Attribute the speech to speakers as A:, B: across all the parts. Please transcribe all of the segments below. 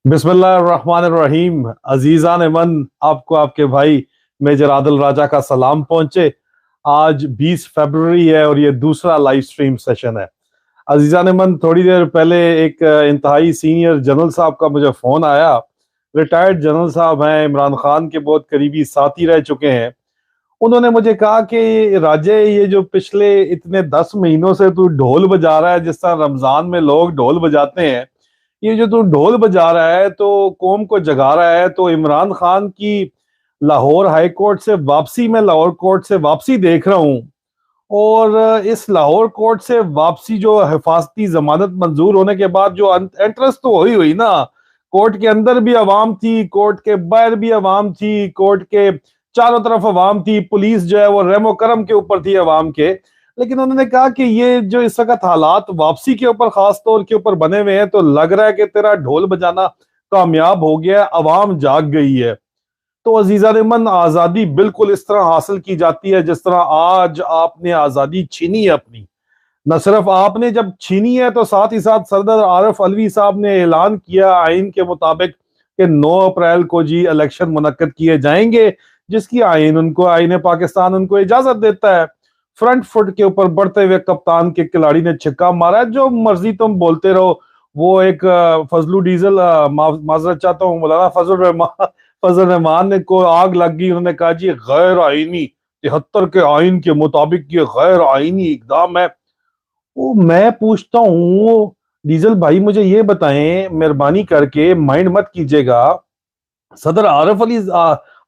A: बिस्मिल्लाहिर्रहमानिर्रहीम। अजीजान मन, आपको आपके भाई मेजर आदिल राजा का सलाम पहुंचे। आज 20 फरवरी है और ये दूसरा लाइव स्ट्रीम सेशन है। अजीजान मन, थोड़ी देर पहले एक इंतहाई सीनियर जनरल साहब का मुझे फोन आया। रिटायर्ड जनरल साहब हैं, इमरान खान के बहुत करीबी साथी रह चुके हैं। उन्होंने मुझे कहा कि राजे, ये जो पिछले इतने 10 महीनों से तू ढोल बजा रहा है, जिस तरह रमजान में लोग ढोल बजाते हैं, ये जो तू ढोल बजा रहा है तो कौम को जगा रहा है। तो इमरान खान की लाहौर हाई कोर्ट से वापसी, मैं लाहौर कोर्ट से वापसी देख रहा हूँ, और इस लाहौर कोर्ट से वापसी जो हिफाजती जमानत मंजूर होने के बाद जो एंट्रेंस तो हुई ना, कोर्ट के अंदर भी आवाम थी, कोर्ट के बाहर भी आवाम थी, कोर्ट के चारों तरफ आवाम थी, पुलिस जो है वो रेमो करम के ऊपर थी आवाम के। लेकिन उन्होंने कहा कि ये जो इस वक्त हालात वापसी के ऊपर खास तौर के ऊपर बने हुए हैं, तो लग रहा है कि तेरा ढोल बजाना कामयाब हो गया, अवाम जाग गई है। तो अजीजान मन, आजादी बिल्कुल इस तरह हासिल की जाती है जिस तरह आज आपने आजादी छीनी है अपनी। न सिर्फ आपने जब छीनी है, तो साथ ही साथ सरदार आरिफ अलवी साहब ने ऐलान किया आइन के मुताबिक कि 9 अप्रैल को जी इलेक्शन मुनक्कद किए जाएंगे, जिसकी आइन पाकिस्तान उनको इजाजत देता है। फ्रंट फुट के ऊपर बढ़ते हुए कप्तान के खिलाड़ी ने छिक्का मारा। जो मर्जी तुम बोलते रहो, वो एक फजलू डीजल, माजरत चाहता हूँ, मौलाना फजल रहमान ने को आग लग गई। उन्होंने कहा जी गैर आईनी, 73 के आइन के मुताबिक ये गैर आईनी इकदाम है। वो मैं पूछता हूँ, डीजल भाई मुझे ये बताएं, मेहरबानी करके माइंड मत कीजिएगा, सदर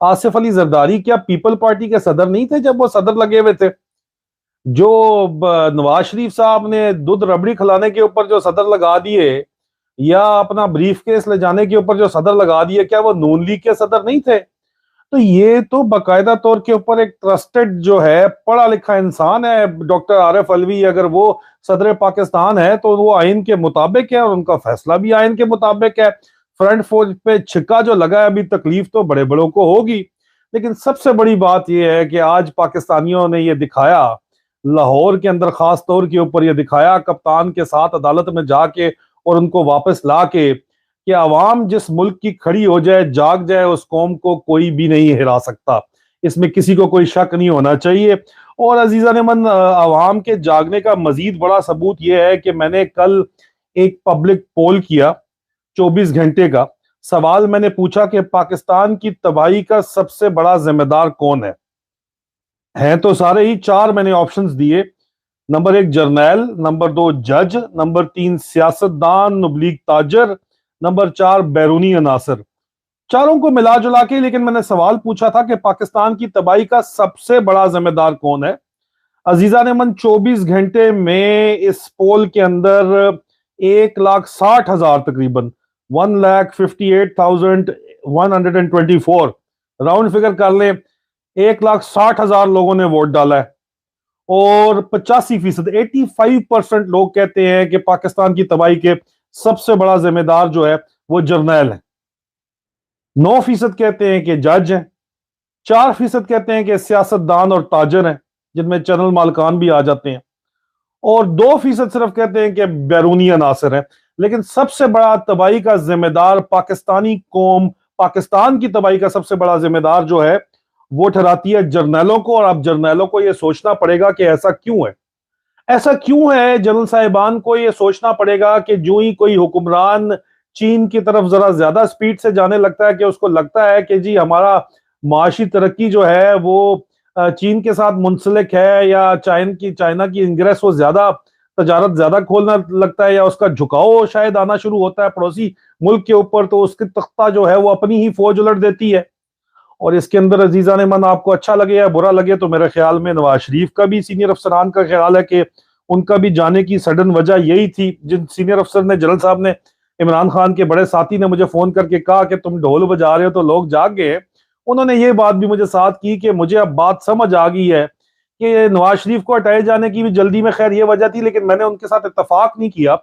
A: आसिफ अली जरदारी क्या पीपल पार्टी के सदर नहीं थे जब वो सदर लगे हुए थे? जो नवाज शरीफ साहब ने दूध रबड़ी खिलाने के ऊपर जो सदर लगा दिए, या अपना ब्रीफ केस ले जाने के ऊपर जो सदर लगा दिए, क्या वो नून लीग के सदर नहीं थे? तो ये तो बाकायदा तौर के ऊपर एक ट्रस्टेड जो है पढ़ा लिखा इंसान है डॉक्टर आरिफ अलवी। अगर वो सदर पाकिस्तान है तो वो आइन के मुताबिक है और उनका फैसला भी आइन के मुताबिक है। फ्रंट फौज पे छिक्का जो लगा है, अभी तकलीफ तो बड़े बड़ों को होगी, लेकिन सबसे बड़ी बात यह है कि आज पाकिस्तानियों ने ये दिखाया, लाहौर के अंदर खास तौर के ऊपर ये दिखाया, कप्तान के साथ अदालत में जाके और उनको वापस ला के, कि आवाम जिस मुल्क की खड़ी हो जाए, जाग जाए, उस कौम को कोई भी नहीं हिला सकता। इसमें किसी को कोई शक नहीं होना चाहिए। और अजीज़ान मन, आवाम के जागने का मजीद बड़ा सबूत यह है कि मैंने कल एक पब्लिक पोल किया 24 घंटे का। सवाल मैंने पूछा कि पाकिस्तान की तबाही का सबसे बड़ा जिम्मेदार कौन है तो सारे ही 4 मैंने ऑप्शंस दिए। नंबर 1 जर्नैल, नंबर 2 जज, नंबर 3 सियासतदान नुबलीग ताजर, नंबर 4 बैरूनी अनासर। चारों को मिला जुला के, लेकिन मैंने सवाल पूछा था कि पाकिस्तान की तबाही का सबसे बड़ा जिम्मेदार कौन है। अजीजा ने मन, 24 घंटे में इस पोल के अंदर 1,60,000 तकरीबन 1,58,124 राउंड फिगर कर ले, 1,60,000 लोगों ने वोट डाला है। और 85%, 85% लोग कहते हैं कि पाकिस्तान की तबाही के सबसे बड़ा जिम्मेदार जो है वो जर्नैल है। 9% कहते हैं कि जज हैं। 4% कहते हैं कि सियासतदान और ताजर हैं, जिनमें चैनल मालकान भी आ जाते हैं। और 2% सिर्फ कहते हैं कि बैरूनी अनासर हैं। लेकिन सबसे बड़ा तबाही का जिम्मेदार पाकिस्तानी कौम, पाकिस्तान की तबाही का सबसे बड़ा जिम्मेदार जो है वो ठहराती है जर्नैलों को। और अब जर्नैलों को यह सोचना पड़ेगा कि ऐसा क्यों है। ऐसा क्यों है, जनरल साहिबान को यह सोचना पड़ेगा कि जो ही कोई हुक्मरान चीन की तरफ जरा ज्यादा स्पीड से जाने लगता है, कि उसको लगता है कि जी हमारा माशी तरक्की जो है वो चीन के साथ मुंसलिक है, या चाइना की इंग्रेस वो ज्यादा तजारत ज्यादा खोलना लगता है, या उसका झुकाव शायद आना शुरू होता है पड़ोसी मुल्क के ऊपर, तो उसकी तख्ता जो है वो अपनी ही फौज उलट देती है। और इसके अंदर अजीजा ने मन, आपको अच्छा लगे या बुरा लगे, तो मेरे ख्याल में नवाज शरीफ का भी, सीनियर अफसरान का ख्याल है कि उनका भी जाने की सडन वजह यही थी। जिन सीनियर अफसर ने, जनरल साहब ने, इमरान खान के बड़े साथी ने मुझे फोन करके कहा कि तुम ढोल बजा रहे हो तो लोग जाग गए। उन्होंने ये बात भी मुझे साथ की कि मुझे अब बात समझ आ गई है कि नवाज शरीफ को हटाए जाने की भी जल्दी में खैर ये वजह थी, लेकिन मैंने उनके साथ इत्तेफाक नहीं किया।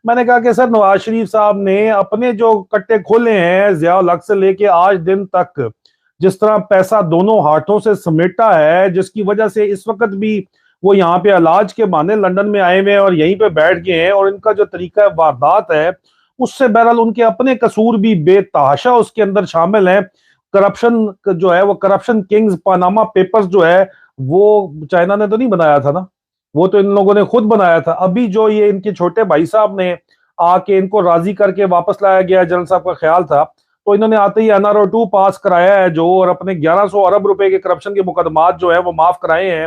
A: मैंने कहा कि सर, नवाज शरीफ साहब ने अपने जो कट्टे खोले हैं ज़िया हक से लेके आज दिन तक, जिस तरह पैसा दोनों हाथों से समेटा है, जिसकी वजह से इस वक्त भी وہ یہاں پہ علاج کے بہانے لندن میں آئے ہوئے ہیں اور یہیں پہ بیٹھ گئے ہیں، اور ان کا جو طریقہ واردات ہے اس سے بہرحال ان کے اپنے قصور بھی بے تحاشا اس کے اندر شامل ہیں۔ کرپشن جو ہے وہ کرپشن کنگز پاناما پیپرز جو ہے وہ چائنا نے تو نہیں بنایا تھا نا، وہ تو ان لوگوں نے خود بنایا تھا۔ ابھی جو یہ ان کے چھوٹے بھائی صاحب نے آ کے ان کو راضی کر کے واپس لایا گیا، جنرل صاحب کا خیال تھا، تو انہوں نے آتے ہی NRO 2 پاس کرایا ہے جو، اور اپنے 1100 ارب روپے کے کرپشن کے مقدمات جو ہیں وہ معاف کرائے ہیں،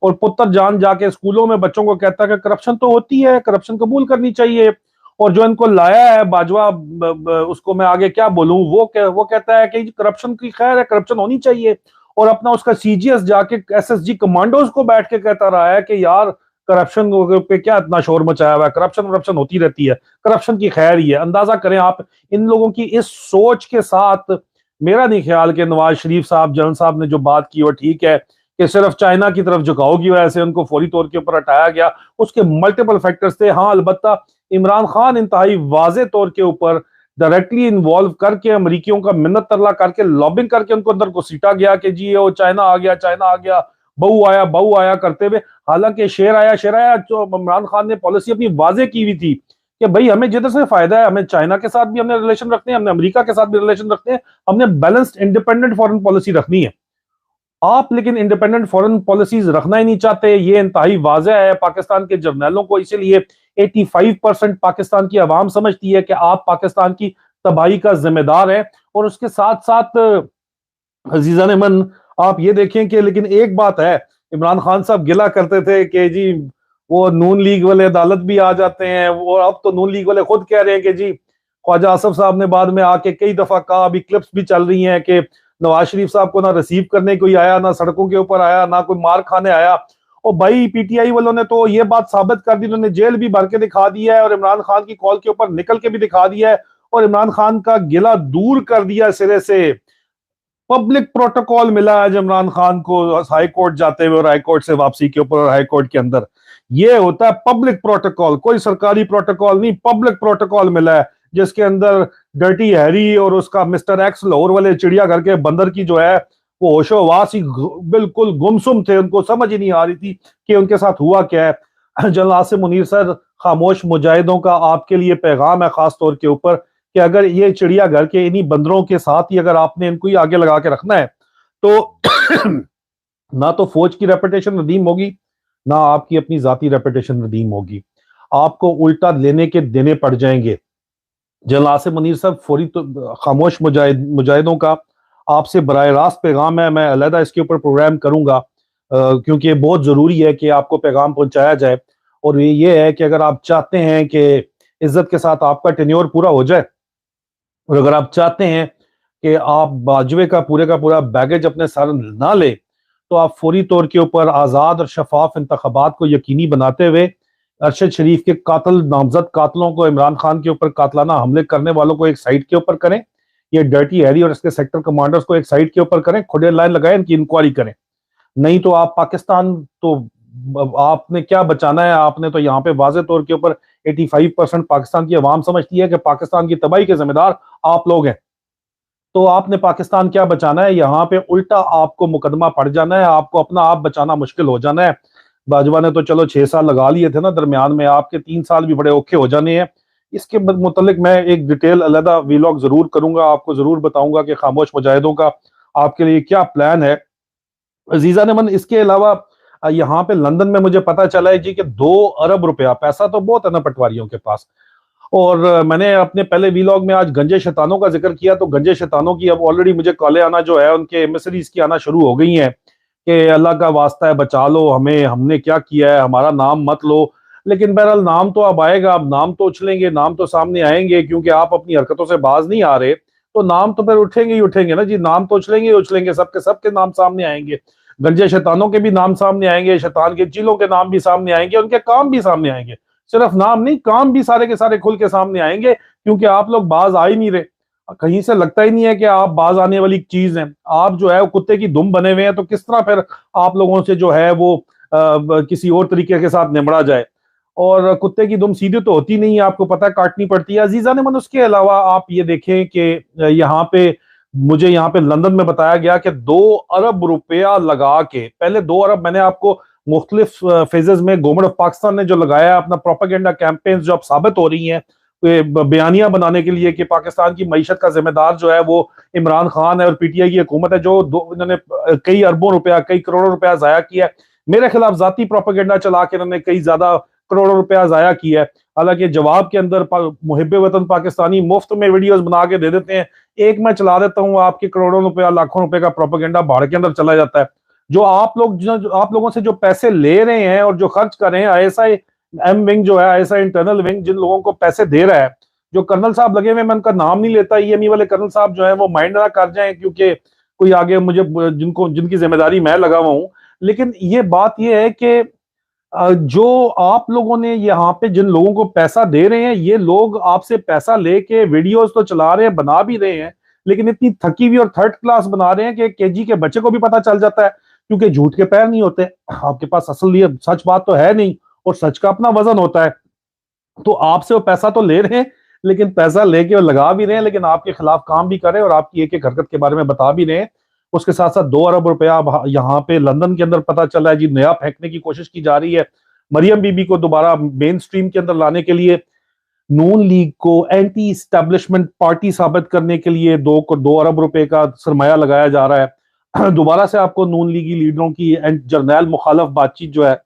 A: اور پتر جان جا کے اسکولوں میں بچوں کو کہتا ہے کہ کرپشن تو ہوتی ہے، کرپشن قبول کرنی چاہیے۔ اور جو ان کو لایا ہے باجوہ، اس کو میں آگے کیا بولوں، وہ کہتا ہے کہ کرپشن کی خیر ہے، کرپشن ہونی چاہیے، اور اپنا اس کا CGS جا کے SSG کمانڈوز کو بیٹھ کے کہتا رہا ہے کہ یار کرپشن پہ کیا اتنا شور مچایا ہوا ہے، کرپشن ہوتی رہتی ہے، کرپشن کی خیر ہی ہے۔ اندازہ کریں آپ ان لوگوں کی اس سوچ کے ساتھ، میرا نہیں خیال کہ نواز شریف صاحب جنرل صاحب نے جو بات کی وہ ٹھیک ہے کہ صرف چائنا کی طرف جھکاؤ کی وجہ سے ان کو فوری طور کے اوپر ہٹایا گیا۔ اس کے ملٹیپل فیکٹرز تھے، ہاں البتہ عمران خان انتہائی واضح طور کے اوپر ڈائریکٹلی انوالو کر کے امریکیوں کا منت ترلا کر کے لابنگ کر کے ان کو اندر کو سیٹا گیا کہ جی وہ چائنا آ گیا، چائنا آ گیا، بہو آیا کرتے ہوئے، حالانکہ شیر آیا جو عمران خان نے پالیسی اپنی واضح کی ہوئی تھی کہ بھئی ہمیں جدھر سے فائدہ ہے، ہمیں چائنا کے ساتھ بھی ہم نے ریلیشن رکھنے ہیں، ہم نے امریکہ کے ساتھ بھی ریلیشن رکھنے ہیں، ہم نے بیلنسڈ انڈیپینڈنٹ فورن پالیسی رکھنی ہے۔ آپ لیکن انڈیپینڈنٹ فورن پالیسیز رکھنا ہی نہیں چاہتے، یہ انتہائی واضح ہے پاکستان کے جرنیلوں کو، اسی لیے 85% پاکستان کی عوام سمجھتی ہے کہ آپ پاکستان کی تباہی کا ذمہ دار ہیں۔ اور اس کے ساتھ ساتھ عزیزان من، آپ یہ دیکھیں کہ لیکن ایک بات ہے، عمران خان صاحب گلا کرتے تھے کہ جی وہ نون لیگ والے عدالت بھی آ جاتے ہیں، وہ اب تو نون لیگ والے خود کہہ رہے ہیں کہ جی خواجہ آصف صاحب نے بعد میں آ کے کئی دفعہ کہا، ابھی کلپس بھی چل رہی ہیں کہ نواز شریف صاحب کو نہ ریسیو کرنے کوئی آیا، نہ سڑکوں کے اوپر آیا، نہ کوئی مار کھانے آیا۔ اور بھائی PTI والوں نے تو یہ بات ثابت کر دی، انہوں نے جیل بھی بھر کے دکھا دیا ہے، اور عمران خان کی کال کے اوپر نکل کے بھی دکھا دیا ہے، اور عمران خان کا گلہ دور کر دیا سرے سے۔ پبلک پروٹوکول ملا ہے عمران خان کو ہائی کورٹ جاتے ہوئے اور ہائی کورٹ سے واپسی کے اوپر، اور ہائی کورٹ کے اندر یہ ہوتا ہے پبلک پروٹوکول، کوئی سرکاری پروٹوکول نہیں، پبلک پروٹوکول ملا ہے، جس کے اندر ڈرٹی ہیری اور اس کا مسٹر ایکس لاہور والے چڑیا گھر کے بندر کی جو ہے وہ ہوش و حواس ہی بالکل گمسم تھے، ان کو سمجھ ہی نہیں آ رہی تھی کہ ان کے ساتھ ہوا کیا ہے۔ جنرل عاصم منیر سر، خاموش مجاہدوں کا آپ کے لیے پیغام ہے خاص طور کے اوپر کہ اگر یہ چڑیا گھر کے انہی بندروں کے ساتھ ہی اگر آپ نے ان کو ہی آگے لگا کے رکھنا ہے تو نہ تو فوج کی ریپوٹیشن ردیم ہوگی، نہ آپ کی اپنی ذاتی ریپوٹیشن ردیم ہوگی، آپ کو الٹا لینے کے دینے پڑ جائیں گے۔ جنرل عاصم منیر صاحب، فوری خاموش مجاہدوں کا آپ سے براہ راست پیغام ہے، میں علیحدہ اس کے اوپر پروگرام کروں گا کیونکہ بہت ضروری ہے کہ آپ کو پیغام پہنچایا جائے، اور یہ ہے کہ اگر آپ چاہتے ہیں کہ عزت کے ساتھ آپ کا ٹینیور پورا ہو جائے، اور اگر آپ چاہتے ہیں کہ آپ باجوے کا پورا بیگیج اپنے سر نہ لے، تو آپ فوری طور کے اوپر آزاد اور شفاف انتخابات کو یقینی بناتے ہوئے ارشد شریف کے قاتل نامزد قاتلوں کو، عمران خان کے اوپر قاتلانہ حملے کرنے والوں کو ایک سائٹ کے اوپر کریں، یہ ڈرٹی ہیری اور اس کے سیکٹر کمانڈرز کو ایک سائٹ کے اوپر کریں، کھڑے لائن لگائیں، ان کی انکوائری کریں۔ نہیں تو آپ پاکستان تو آپ نے کیا بچانا ہے، آپ نے تو یہاں پہ واضح طور کے اوپر 85% پاکستان کی عوام سمجھتی ہے کہ پاکستان کی تباہی کے ذمہ دار آپ لوگ ہیں، تو آپ نے پاکستان کیا بچانا ہے، یہاں پہ الٹا آپ کو مقدمہ پڑ جانا ہے، آپ کو اپنا آپ بچانا مشکل ہو جانا ہے۔ باجوہ نے تو چلو 6 سال لگا لیے تھے نا درمیان میں، آپ کے 3 سال بھی بڑے اوکھے ہو جانے ہیں۔ اس کے متعلق میں ایک ڈیٹیل علیحدہ ویلاگ ضرور کروں گا، آپ کو ضرور بتاؤں گا کہ خاموش مجاہدوں کا آپ کے لیے کیا پلان ہے۔ عزیزان من، اس کے علاوہ یہاں پہ لندن میں مجھے پتا چلا ہے جی کہ 2 ارب روپیہ، پیسہ تو بہت ہے نا پٹواریوں کے پاس، اور میں نے اپنے پہلے ویلاگ میں آج گنجے شیطانوں کا ذکر کیا، تو گنجے شیطانوں کی اب آلریڈی مجھے کالیں آنا جو ہے ان کے ایمسریز کی آنا شروع ہو گئی ہیں کہ اللہ کا واسطہ ہے بچا لو ہمیں، ہم نے کیا کیا ہے، ہمارا نام مت لو۔ لیکن بہرحال نام تو اب آئے گا، اب نام تو اچھلیں گے، نام تو سامنے آئیں گے، کیونکہ آپ اپنی حرکتوں سے باز نہیں آ رہے، تو نام تو پھر اٹھیں گے ہی اٹھیں گے نا جی، نام تو اچھلیں گے، سب کے نام سامنے آئیں گے، گنجے شیطانوں کے بھی نام سامنے آئیں گے، شیطان کے چیلوں کے نام بھی سامنے آئیں گے، ان کے کام بھی سامنے آئیں گے، صرف نام نہیں، کام بھی سارے کے سارے کھل کے سامنے آئیں گے، کیونکہ آپ لوگ باز آ ہی نہیں رہے، کہیں سے لگتا ہی نہیں ہے کہ آپ باز آنے والی چیز ہیں، آپ جو ہے وہ کتے کی دم بنے ہوئے ہیں، تو کس طرح پھر آپ لوگوں سے جو ہے وہ کسی اور طریقے کے ساتھ نمڑا جائے، اور کتے کی دم سیدھی تو ہوتی نہیں ہے، آپ کو پتہ کاٹنی پڑتی ہے۔ عزیزان من، اس کے علاوہ آپ یہ دیکھیں کہ یہاں پہ مجھے یہاں پہ لندن میں بتایا گیا کہ 2 ارب روپیہ لگا کے، پہلے 2 ارب میں نے آپ کو मुख्तलिफ फेजेस में गवर्नमेंट ऑफ पाकिस्तान ने जो लगाया अपना प्रोपेगेंडा कैंपेन्स जो अब साबित हो रही हैं बयानियां बनाने के लिए कि पाकिस्तान की मईशत का जिम्मेदार जो है वो इमरान खान है और पीटीआई की हुकूमत है, जो इन्होंने कई अरबों रुपया कई करोड़ों रुपया जाया किया है। मेरे खिलाफ जाती प्रोपेगेंडा चला के इन्होंने कई ज्यादा करोड़ों रुपया जाया किया है। हालांकि जवाब के अंदर मुहिब वतन पाकिस्तानी मुफ्त में वीडियोस बना के दे देते हैं, एक मैं चला देता हूँ, आपके करोड़ों रुपया लाखों रुपए का प्रोपेगेंडा बाढ़ के अंदर चला जाता है। जो आप लोगों से जो पैसे ले रहे हैं और जो खर्च कर रहे हैं, आईएसआई एम विंग जो है, आईएसआई इंटरनल विंग जिन लोगों को पैसे दे रहा है, जो कर्नल साहब लगे हुए, मैं उनका नाम नहीं लेता, ईएमई वाले कर्नल साहब जो है वो माइंड ना कर जाएं क्योंकि कोई आगे मुझे जिनकी जिम्मेदारी मैं लगा हुआ हूं। लेकिन ये बात ये है कि जो आप लोगों ने यहाँ पे जिन लोगों को पैसा दे रहे हैं, ये लोग आपसे पैसा लेके वीडियोस तो चला रहे हैं, बना भी रहे हैं, लेकिन इतनी थकी हुई और थर्ड क्लास बना रहे हैं कि केजी के बच्चे को भी पता चल जाता है, क्योंकि झूठ के पैर नहीं होते, आपके पास असली सच बात तो है नहीं और सच का अपना वजन होता है। तो आपसे वो पैसा तो ले रहे हैं, लेकिन पैसा लेके वो लगा भी रहे हैं, लेकिन आपके खिलाफ काम भी कर रहे हैं और आपकी एक एक हरकत के बारे में बता भी रहे हैं। उसके साथ साथ 2 अरब रुपया यहाँ पे लंदन के अंदर पता चला है जी, नया फेंकने की कोशिश की जा रही है। मरियम बीबी को दोबारा मेन स्ट्रीम के अंदर लाने के लिए, नून लीग को एंटी स्टैब्लिशमेंट पार्टी साबित करने के लिए 2 अरब रुपए का सरमाया लगाया जा रहा है। दोबारा से आपको नून लीगी लीडरों की जर्नैल मुखालफ बातचीत जो है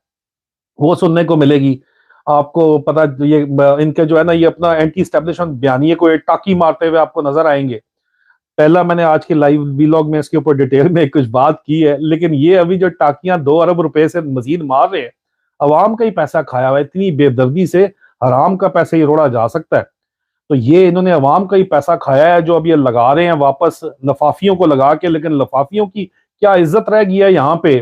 A: वो सुनने को मिलेगी। आपको पता ये इनके जो है ना, ये अपना एंटी स्टैब्लिशमेंट बयानिए को टाकी मारते हुए आपको नजर आएंगे। पहला मैंने आज के लाइव वीलॉग में इसके ऊपर डिटेल में कुछ बात की है, लेकिन ये अभी जो टाकियां 2 अरब रुपए से मजीद मार रहे हैं, अवाम का ही पैसा खाया हुआ है, इतनी बेदर्दी से हराम का पैसा ही रोड़ा जा सकता है। तो ये इन्होंने अवाम का ही पैसा खाया है जो अब ये लगा रहे हैं वापस लफाफियों को लगा के, लेकिन लफाफियों की क्या इज्जत रह गई है यहाँ पे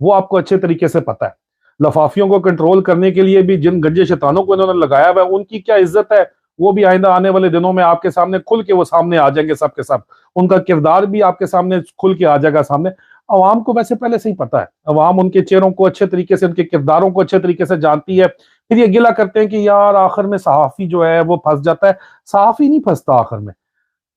A: वो आपको अच्छे तरीके से पता है। लफाफियों को कंट्रोल करने के लिए भी जिन गंजे शैतानों को इन्होंने लगाया हुआ है उनकी क्या इज्जत है, वो भी आइंदा आने वाले दिनों में आपके सामने खुल के वो सामने आ जाएंगे सब के सब, उनका किरदार भी आपके सामने खुल के आ जाएगा सामने। अवाम को वैसे पहले से ही पता है, अवाम उनके चेहरों को अच्छे तरीके से, उनके किरदारों को अच्छे तरीके से जानती है। फिर ये गिला करते हैं कि यार आखिर में सहाफी जो है वो फंस जाता है। सहाफी नहीं फंसता आखिर में,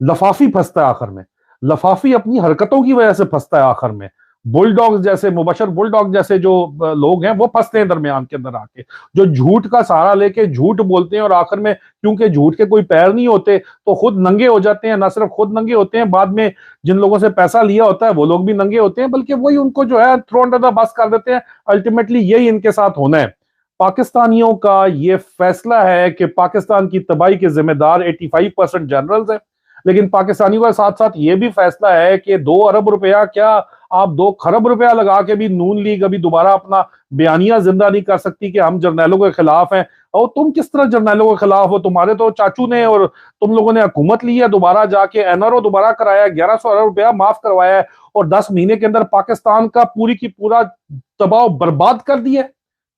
A: लफाफी फंसता है आखिर में। लफाफी अपनी हरकतों की वजह से फंसता है आखिर में। बुलडॉग जैसे, मुबशर बुलडॉग जैसे जो लोग हैं वो फंसते हैं दरमियान के अंदर आके, जो झूठ का सहारा लेके झूठ बोलते हैं और आखिर में क्योंकि झूठ के कोई पैर नहीं होते तो खुद नंगे हो जाते हैं। ना सिर्फ खुद नंगे होते हैं, बाद में जिन लोगों से पैसा लिया होता है वो लोग भी नंगे होते हैं, बल्कि वही उनको जो है थ्रो अंडर द बस कर देते हैं। अल्टीमेटली यही इनके साथ होना है। पाकिस्तानियों का ये फैसला है कि पाकिस्तान की तबाही के जिम्मेदार 85% जनरल्स हैं, लेकिन पाकिस्तानियों का साथ साथ ये भी फैसला है कि 2 अरब रुपया क्या आप 2 खरब रुपया लगा के भी नून लीग अभी दोबारा अपना बयानिया जिंदा नहीं कर सकती कि हम जर्नैलों के खिलाफ हैं। और तुम किस तरह जर्नैलों के खिलाफ हो? तुम्हारे तो चाचू ने और तुम लोगों ने हुकूमत ली है, दोबारा जाके एनआरओ दोबारा कराया, 1100 अरब रुपया माफ करवाया है और 10 महीने के अंदर पाकिस्तान का पूरी की पूरा तबाह बर्बाद कर दिया।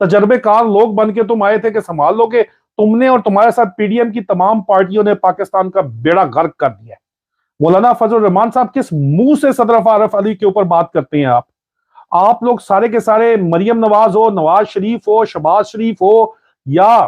A: तजर्बेकार लोग बन के तुम आए थे कि संभाल लोगे, तुमने और तुम्हारे साथ पीडीएम की तमाम पार्टियों ने पाकिस्तान का बेड़ा गर्क कर दिया। मौलाना फजल रहमान साहब किस मुंह से सदर आरिफ अली के ऊपर बात करते हैं आप लोग सारे के सारे, मरियम नवाज हो, नवाज शरीफ हो, शहबाज शरीफ हो या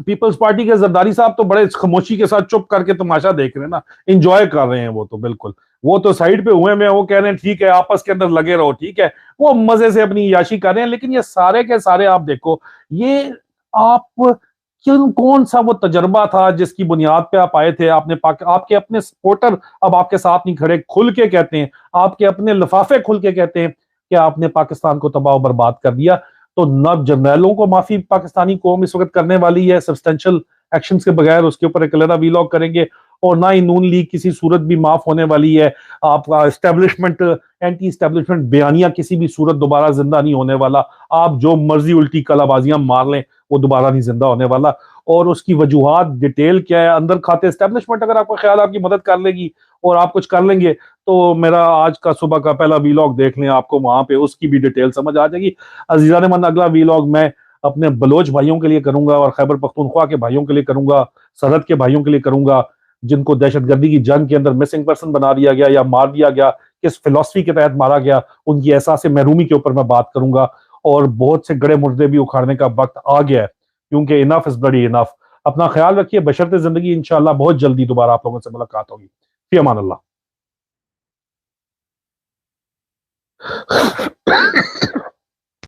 A: पीपल्स पार्टी के जरदारी साहब, तो बड़े खामोशी के साथ चुप करके तमाशा देख रहे हैं ना, इंजॉय कर रहे हैं। वो तो बिल्कुल, वो तो साइड पे हुए में वो कह रहे हैं ठीक है आपस के अंदर लगे रहो, ठीक है, वो मजे से अपनी याशी कर रहे हैं। लेकिन ये सारे के सारे आप देखो, ये आप कौन सा वो तजर्बा था जिसकी बुनियाद पे आप आए थे? आपके अपने सपोर्टर अब आपके साथ नहीं खड़े, खुल के कहते हैं, आपके अपने लिफाफे खुल के कहते हैं कि आपने पाकिस्तान को तबाह बर्बाद कर दिया। तो न जर्नैलों को माफी पाकिस्तानी कौम इस वक्त करने वाली है सब्सटेंशियल एक्शंस के बगैर, उसके ऊपर एक अलग वीलॉग करेंगे, और ना ही नून लीग किसी सूरत भी माफ होने वाली है। आपका एस्टेब्लिशमेंट, एंटी एस्टेब्लिशमेंट बयानिया किसी भी सूरत दोबारा जिंदा नहीं होने वाला। आप जो मर्जी उल्टी कलाबाजियां मार लें, वो दोबारा नहीं जिंदा होने वाला। और उसकी वजूहात डिटेल क्या है, अंदर खाते एस्टेब्लिशमेंट अगर आपको ख्याल आपकी मदद कर लेगी और आप कुछ कर लेंगे, तो मेरा आज का सुबह का पहला वीलॉग देख लें, आपको वहां पे उसकी भी डिटेल समझ आ जाएगी। अजीज़ान मन, अगला वीलॉग मैं अपने बलोच भाइयों के लिए करूंगा और खैबर पख्तूनख्वा के भाइयों के लिए करूंगा, सरहद के भाइयों के लिए करूंगा, जिनको दहशतगर्दी की जंग के अंदर मिसिंग पर्सन बना दिया गया या मार दिया गया, किस फिलॉसफी के तहत मारा गया, उनकी एहसास महरूमी के ऊपर मैं बात करूंगा। और बहुत से गड़े मुर्दे भी उखाड़ने का वक्त आ गया है, क्योंकि इनफ इज ब्लडी इनफ। अपना ख्याल रखिए, बशर्ते जिंदगी, इंशाअल्लाह बहुत जल्दी दोबारा आप लोगों से मुलाकात होगी। फी अमान अल्लाह।